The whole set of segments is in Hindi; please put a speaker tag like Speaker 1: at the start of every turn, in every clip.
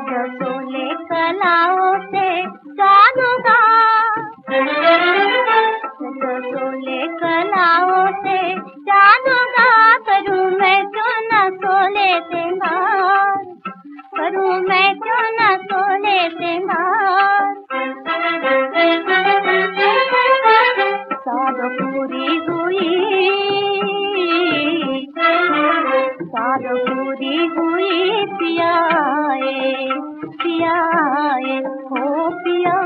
Speaker 1: रसोले कलाओं से जानूंगा, रसोले कलाओं से जानूंगा, करूँ मैं क्यों न सोले सिंगार, करूँ मैं क्यों न सोले सिंगार। साद पूरी हुई, साद पूरी हुई पियाए पियाए हो पिया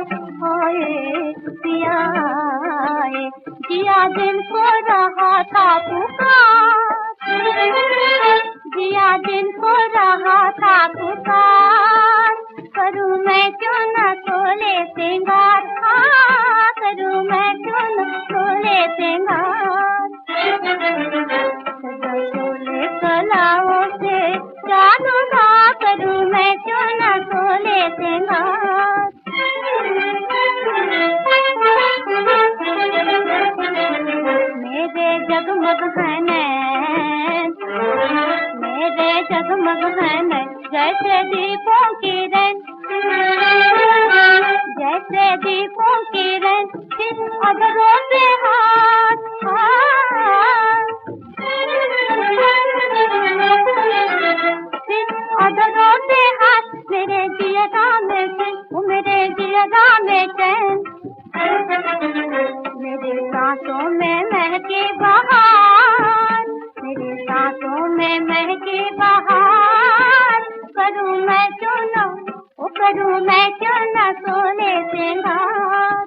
Speaker 1: आए पियाए। जिया दिल को रहा था पुकार, जिया दिल को रहा था पुकार, करूँ मैं क्यों न सोले सिंगार, हाँ करूँ मैं क्यों न सोले सिंगार। रसोले कलाओं से जानूंगा, करूँ मैं क्यों न सोले सिंगार। मेरे जगमग है नैन, मेरे जगमग है नैन, जैसे दीपों की रैन, जैसे दीपों की रैन, अधरों पे हाथ अधरों पे हाथ, मेरे जियरा में चैन, मेरे जियरा में चैन। मेरे सांसों में महके बहार, मेरे सांसों में महके बहार, करूँ मैं क्यों न, ओ करूँ मैं क्यों न सोले सिंगार।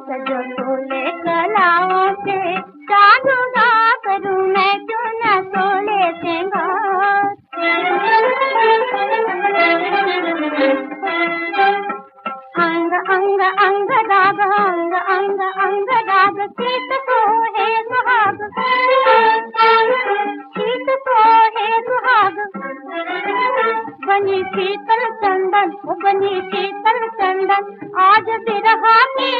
Speaker 1: सजो सोले कलाओं से जानूंगा, करूँ मैं क्यों न सोले सिंगार। अंग अंग अंग राग, अंग अंग अंग राग, शीत को है सुहाग, शीत को है सुहाग। बनी शीतल चंदन, बनी शीतल चंदन, आज बिरहा की